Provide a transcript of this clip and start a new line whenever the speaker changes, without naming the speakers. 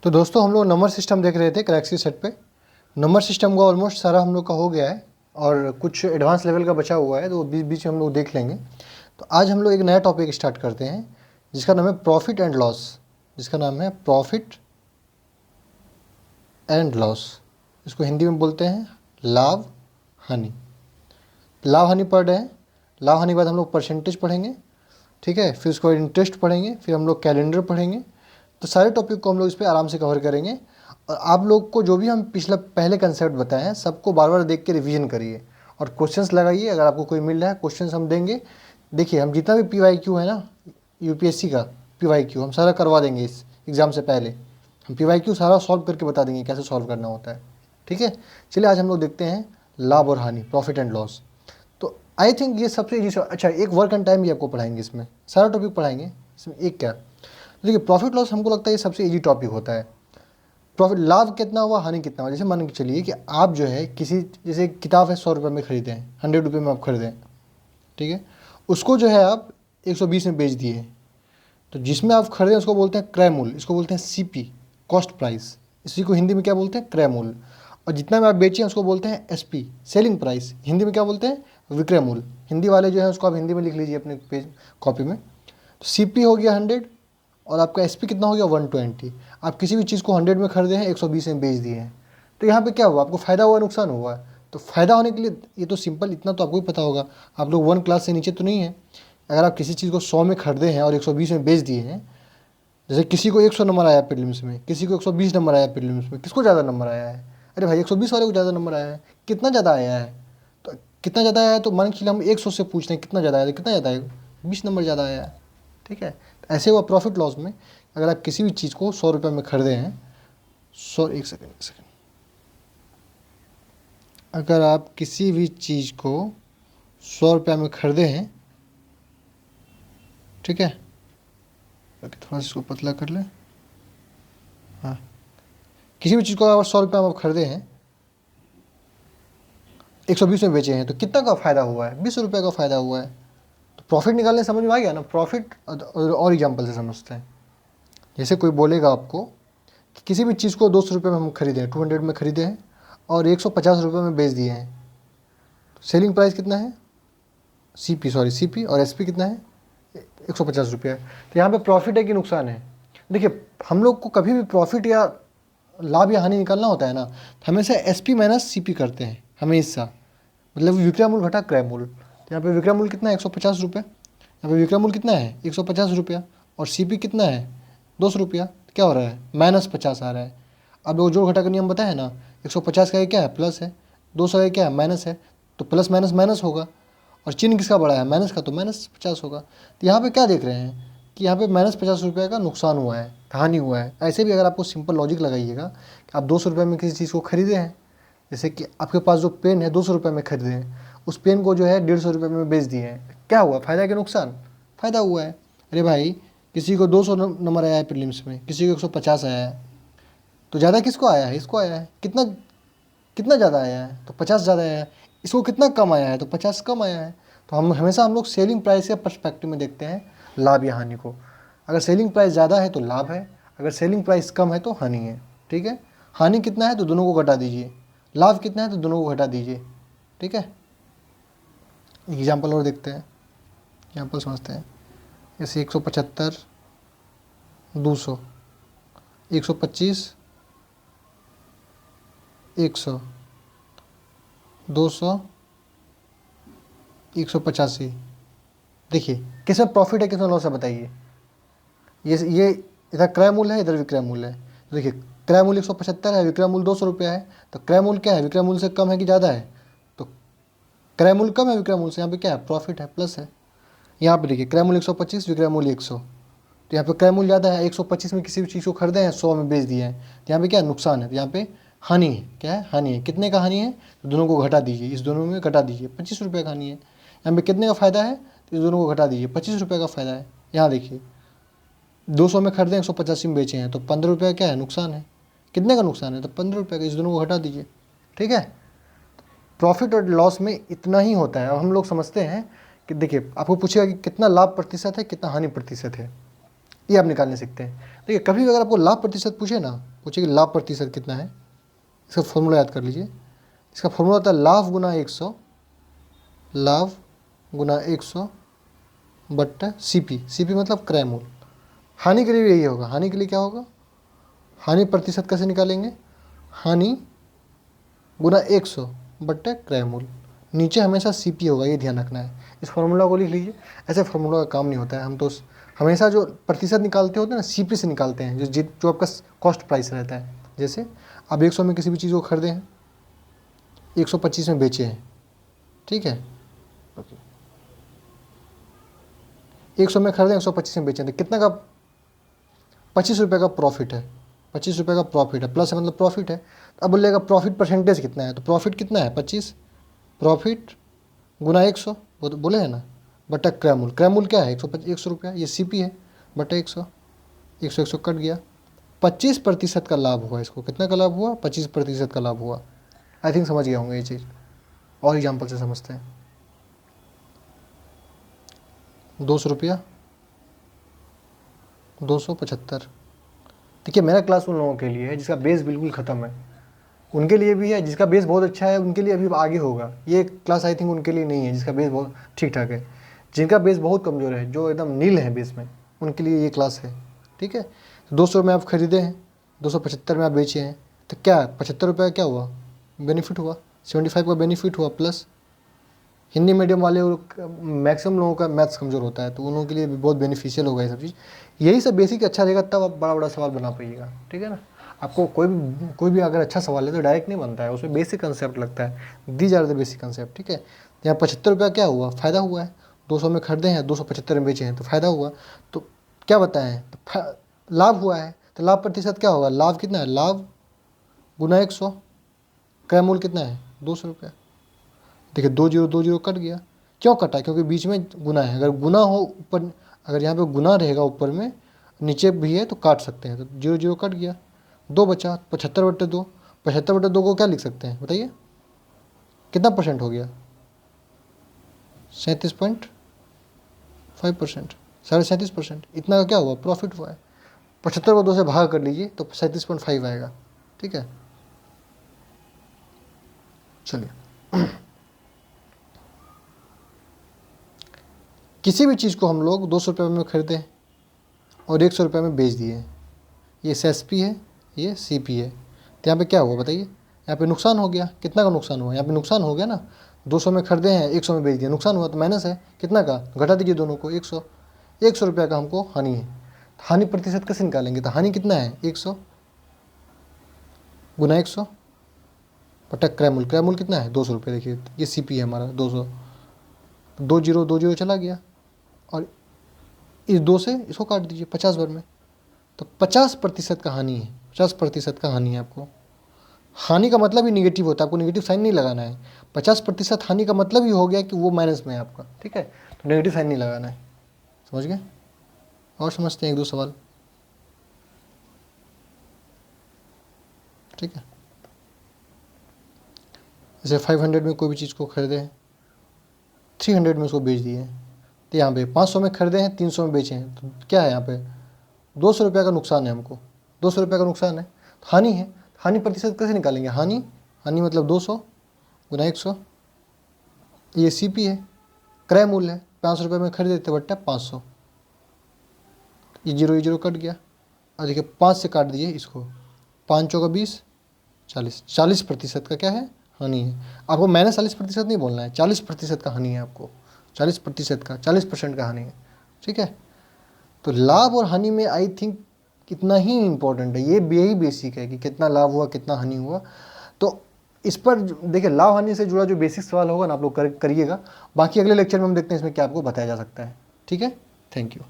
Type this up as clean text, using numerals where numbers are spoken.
तो दोस्तों हम लोग नंबर सिस्टम देख रहे थे क्रैक्सी सेट पे। नंबर सिस्टम का ऑलमोस्ट सारा हम लोग का हो गया है और कुछ एडवांस लेवल का बचा हुआ है, तो बीच बीच में हम लोग देख लेंगे। तो आज हम लोग एक नया टॉपिक स्टार्ट करते हैं जिसका नाम है प्रॉफिट एंड लॉस। इसको हिंदी में बोलते हैं लाभ हानि। लाभ हानि पढ़ रहे हैं। लाभ हानि के बाद हम लोग परसेंटेज पढ़ेंगे, ठीक है। फिर उसके बाद इंटरेस्ट पढ़ेंगे, फिर हम लोग कैलेंडर पढ़ेंगे। तो सारे टॉपिक को हम लोग इस पर आराम से कवर करेंगे। और आप लोग को जो भी हम पहले कंसेप्ट बताए हैं सबको बार बार देख के रिवीजन करिए और क्वेश्चंस लगाइए। अगर आपको कोई मिल रहा है क्वेश्चंस हम देंगे। देखिए हम जितना भी PYQ है ना, यूपीएससी का PYQ हम सारा करवा देंगे इस एग्ज़ाम से पहले। हम PYQ सारा सॉल्व करके बता देंगे कैसे सॉल्व करना होता है, ठीक है। चलिए आज हम लोग देखते हैं लाभ और हानि, प्रॉफिट एंड लॉस। तो आई थिंक ये सबसे ईजी। अच्छा, एक वर्क एंड टाइम भी आपको पढ़ाएंगे, इसमें सारा टॉपिक पढ़ाएंगे। इसमें एक क्या, देखिए प्रॉफिट लॉस हमको लगता है ये सबसे ईजी टॉपिक होता है। प्रॉफिट, लाभ कितना हुआ, हानि कितना हुआ। जैसे मान के चलिए कि आप जो है किसी, जैसे किताब है 100 रुपये में खरीदे हैं, 100 रुपये में आप खरीदें, ठीक है। उसको जो है आप 120 में बेच दिए। तो जिसमें आप खरीदें उसको बोलते हैं क्रय मूल्य, इसको बोलते हैं CP, कॉस्ट प्राइस। इसी को हिंदी में क्या बोलते हैं, क्रय मूल्य। और जितना में आप बेचे उसको बोलते हैं SP, सेलिंग प्राइस। हिंदी में क्या बोलते हैं, विक्रय मूल्य। हिंदी वाले जो है उसको आप हिंदी में लिख लीजिए अपने पेज कॉपी में। तो CP हो गया 100 और आपका SP कितना हो गया 120। आप किसी भी चीज़ को 100 में खरीदे हैं, 120 में बेच दिए हैं। तो यहाँ पे क्या हुआ, आपको फ़ायदा हुआ, नुकसान हुआ। तो फ़ायदा होने के लिए ये तो सिंपल, इतना तो आपको ही पता होगा। आप लोग 1 क्लास से नीचे तो नहीं है। अगर आप किसी चीज़ को 100 में खरीदे हैं और 120 में बेच दिए हैं, जैसे किसी को 100 नंबर आया प्रीलिम्स में, किसी को 120 नंबर आया प्रीलिम्स में, किसको ज़्यादा नंबर आया है? अरे भाई 120 वाले को ज़्यादा नंबर आया है। कितना ज़्यादा आया है? तो कितना ज़्यादा आया है, तो मान के चलिए हम 100 से पूछ रहे हैं कितना ज़्यादा आया, तो कितना ज़्यादा है, 20 नंबर ज़्यादा आया है, ठीक है। ऐसे हुआ प्रॉफिट लॉस में। अगर आप किसी भी चीज़ को 100 रुपये में खरीदे हैं, एक सेकेंड, अगर आप किसी भी चीज़ को 100 रुपये में खरीदे हैं, ठीक है, थोड़ा सा इसको पतला कर लें। हाँ, किसी भी चीज़ को अगर 100 रुपये में आप खरीदे हैं, 120 में बेचे हैं, तो कितना का फ़ायदा हुआ है, 20 रुपये का फ़ायदा हुआ है। तो प्रॉफिट निकालने समझ में आ गया ना। प्रॉफिट और एग्जाम्पल से समझते हैं। जैसे कोई बोलेगा आपको कि किसी भी चीज़ को 200 रुपये में हम खरीदे हैं, 200 में खरीदे हैं और 150 रुपये में बेच दिए हैं, तो सेलिंग प्राइस कितना है, CP और SP कितना है, 150 रुपये है। तो यहाँ पे प्रॉफिट है कि नुकसान है? देखिए हम लोग को कभी भी प्रॉफिट या लाभ या हानि निकालना होता है ना, तो हमेशा SP माइनस CP करते हैं हमेशा। मतलब विक्रय मूल्य घटा क्रय मूल्य। तो यहाँ पे विक्रय मूल्य कितना है, 150 रुपये। यहाँ पे विक्रय मूल्य कितना है, 150 रुपया। और CP कितना है, 200 रुपया। क्या हो रहा है, -50 आ रहा है। अब वो जोड़ घटा का नियम बताया ना, 150 का ये क्या है, प्लस है, 200 का क्या है, माइनस है। तो प्लस माइनस माइनस होगा, और चिन्ह किसका बड़ा है, माइनस का, तो -50 होगा। तो यहाँ पे क्या देख रहे हैं कि यहाँ पे -50 रुपये का नुकसान हुआ है, हानि हुआ है। ऐसे भी अगर आपको सिंपल लॉजिक लगाइएगा कि आप 200 रुपये में किसी चीज़ को खरीदे हैं, जैसे कि आपके पास जो पेन है 200 रुपये में खरीदे हैं, उस पेन को जो है 150 रुपये में बेच दिए हैं, क्या हुआ, फ़ायदा कि नुकसान? फ़ायदा हुआ है। अरे भाई किसी को 200 नंबर आया है प्रीलिम्स में, किसी को 150 आया है, तो ज़्यादा किसको आया है, इसको आया है। कितना कितना ज़्यादा आया है, तो 50 ज़्यादा आया है। इसको कितना कम आया है, तो 50 कम आया है। तो हम लोग सेलिंग प्राइस के पर्सपेक्टिव में देखते हैं लाभ या हानि को। अगर सेलिंग प्राइस ज़्यादा है तो लाभ है, अगर सेलिंग प्राइस कम है तो हानि है, ठीक है। हानि कितना है तो दोनों को घटा दीजिए, लाभ कितना है तो दोनों को घटा दीजिए, ठीक है। एग्जाम्पल और देखते हैं, एग्जाम्पल समझते हैं। जैसे 175, 200, 125, 100, 200, 185। देखिए किसमें प्रॉफिट है किसमें लॉस है, बताइए। ये इधर क्रय मूल्य है, इधर विक्रय मूल्य है। तो देखिए क्रय मूल्य 175 है, विक्रय मूल्य 200 रुपया है। तो क्रय मूल्य क्या है, विक्रय मूल्य से कम है कि ज़्यादा है? तो क्रय मूल्य कम है विक्रय मूल्य से, यहाँ पे क्या है, प्रॉफिट है, प्लस है। यहाँ पे देखिए क्रय मूल्य 125, विक्रय मूल्य 100। तो यहाँ पे क्रय मूल्य ज़्यादा है, 125 में किसी भी चीज़ को खरीदे हैं, 100 में बेच दिए हैं, तो यहाँ पे क्या है, नुकसान है। तो यहाँ पे हानि है, क्या है, हानि है। कितने का हानि है, तो दोनों को घटा दीजिए, इस दोनों में घटा दीजिए, 25 रुपये का हानि है। यहाँ पे कितने का फ़ायदा है, तो इस दोनों को घटा दीजिए, 25 रुपये का फ़ायदा है। यहाँ देखिए 200 में खरीदे 185 में बेचे हैं, तो 15 रुपये क्या है, नुकसान है। कितने का नुकसान है, तो 15 रुपये का, इस दोनों को घटा दीजिए, ठीक है। प्रॉफिट और लॉस में इतना ही होता है। अब हम लोग समझते हैं कि देखिए आपको पूछेगा कि कितना लाभ प्रतिशत है, कितना हानि प्रतिशत है। ये आप निकालने सीखते हैं। देखिए कभी भी अगर आपको लाभ प्रतिशत पूछे ना, पूछे कि लाभ प्रतिशत कितना है, इसका फॉर्मूला याद कर लीजिए। इसका फॉर्मूला होता है लाभ गुना 100, लाभ गुना 100 बट्टा CP। CP मतलब क्रय मूल्य। हानि के लिए भी यही होगा। हानि के लिए क्या होगा, हानि प्रतिशत कैसे निकालेंगे, हानि गुना 100 बट्टा क्रय मूल्य। नीचे हमेशा CP होगा, ये ध्यान रखना है। इस फॉर्मूला को लिख लीजिए। ऐसे फॉर्मूला का काम नहीं होता है। हम तो हमेशा जो प्रतिशत निकालते होते हैं ना, CP से निकालते हैं, जो आपका कॉस्ट प्राइस रहता है। जैसे आप 100 में किसी भी चीज़ को खरीदे हैं, 125 में बेचे हैं, ठीक है, 100 में खरीदे, 125 में बेचे हैं, तो कितना का, 25 रुपये का प्रॉफिट है। 25 रुपये का प्रॉफिट है, प्लस है मतलब प्रॉफिट है। तो अब बोलेगा प्रॉफिट परसेंटेज कितना है, तो प्रॉफिट कितना है 25, प्रॉफिट गुना 100, वो तो बोले है ना, बटा क्रय मूल्य। क्रय मूल्य क्या है 100 रुपया, ये CP है, बटा 100, 100 कट गया, 25% का लाभ हुआ। इसको कितना का लाभ हुआ, 25% का लाभ हुआ। आई थिंक समझ गया होंगे ये चीज़। और एग्जाम्पल से समझते हैं। 200 रुपया, 275। देखिए मेरा क्लास उन लोगों के लिए है जिसका बेस बिल्कुल ख़त्म है, उनके लिए भी है। जिसका बेस बहुत अच्छा है उनके लिए अभी आगे होगा। ये क्लास आई थिंक उनके लिए नहीं है जिसका बेस बहुत ठीक ठाक है। जिनका बेस बहुत कमज़ोर है, जो एकदम नील है बेस में, उनके लिए ये क्लास है, ठीक है। तो 200 में आप खरीदे हैं, 275 में आप बेचे हैं, तो क्या 75 रुपये का क्या हुआ, बेनिफिट हुआ, 75 का बेनिफिट हुआ। प्लस हिंदी मीडियम वाले मैक्सिमम लोगों का मैथ्स कमज़ोर होता है, तो उन लोगों के लिए भी बहुत बेनिफिशियल होगा ये सब चीज़। यही सब बेसिक अच्छा रहेगा, तब आप बड़ा बड़ा सवाल बना पाइएगा, ठीक है ना। आपको कोई भी अगर अच्छा सवाल है तो डायरेक्ट नहीं बनता है, उसमें बेसिक कंसेप्ट लगता है। These are the basic concept, ठीक है। यहाँ 75 रुपया क्या हुआ, फ़ायदा हुआ है। 200 में खरीदे हैं, 275 में बेचे हैं, तो फ़ायदा हुआ। तो क्या बताएं, तो लाभ हुआ है। तो लाभ प्रतिशत क्या होगा, लाभ कितना है, लाभ गुना 100, क्रय मूल्य कितना है 200 रुपया। देखिए 2 0 कट गया। क्यों कटा, क्योंकि बीच में गुना है। अगर गुना हो ऊपर, अगर यहाँ पे गुना रहेगा ऊपर में, नीचे भी है तो काट सकते हैं। तो 0 0 कट गया, 2 बचा, 75/2। 75/2 को क्या लिख सकते हैं बताइए, कितना परसेंट हो गया, 37.5%, 37.5%। इतना का क्या हुआ, प्रॉफिट हुआ है। 75 को 2 से भाग कर लीजिए तो 37.5 आएगा, ठीक है। चलिए किसी भी चीज़ को हम लोग 200 रुपये में खरीदे और 100 रुपये में बेच दिए, ये SSP है, ये CP है। तो यहाँ पे क्या हुआ बताइए, यहाँ पे नुकसान हो गया। कितना का नुकसान हुआ, यहाँ पे नुकसान हो गया ना। 200 में खरीदे हैं, 100 में बेच दिया, नुकसान हुआ। तो माइनस है, कितना का, घटा दीजिए दोनों को, 100 रुपये का हमको हानि है। हानि प्रतिशत कैसे निकालेंगे, तो हानि कितना है 100 गुना 100 बटा क्रय मूल्य। क्रय मूल्य कितना है 200 रुपये। देखिए ये CP है हमारा 200, 2 0 चला गया, और इस 2 से इसको काट दीजिए 50 बार में, तो 50% का हानि है। 50% का हानि है आपको। हानि का मतलब ही निगेटिव होता है, आपको निगेटिव साइन नहीं लगाना है। 50% हानि का मतलब ही हो गया कि वो माइनस में है आपका, ठीक है। तो नेगेटिव साइन नहीं लगाना है, समझ गए। और समझते हैं 1 2 सवाल, ठीक है। जैसे 500 में कोई भी चीज़ को खरीदे हैं, 300 में उसको बेच दिए। तो यहाँ पे 500 में खरीदे हैं, 300 में बेचे हैं, तो क्या है यहाँ पे 200 रुपये का नुकसान है हमको। 200 रुपये का नुकसान है, हानि है। हानि प्रतिशत कैसे निकालेंगे, हानि मतलब 200 गुना 100, ये CP है। क्रय मूल्य है, 500 रुपये में खरीदे थे बट्टा 500, ये 0 कट गया। और देखिए 5 से काट दीजिए इसको, 5 चौका 20, 40, 40% का क्या है, हानि है। आपको माइनस 40% नहीं बोलना है, 40% का हानि है आपको, 40% का, 40% का हानि है, ठीक है। तो लाभ और हानि में आई थिंक कितना ही इम्पोर्टेंट है, ये यही बेसिक है कि कितना लाभ हुआ कितना हानि हुआ। तो इस पर देखिए लाभ हानि से जुड़ा जो बेसिक सवाल होगा ना आप लोग करिएगा। बाकी अगले लेक्चर में हम देखते हैं इसमें क्या आपको बताया जा सकता है, ठीक है। Thank you.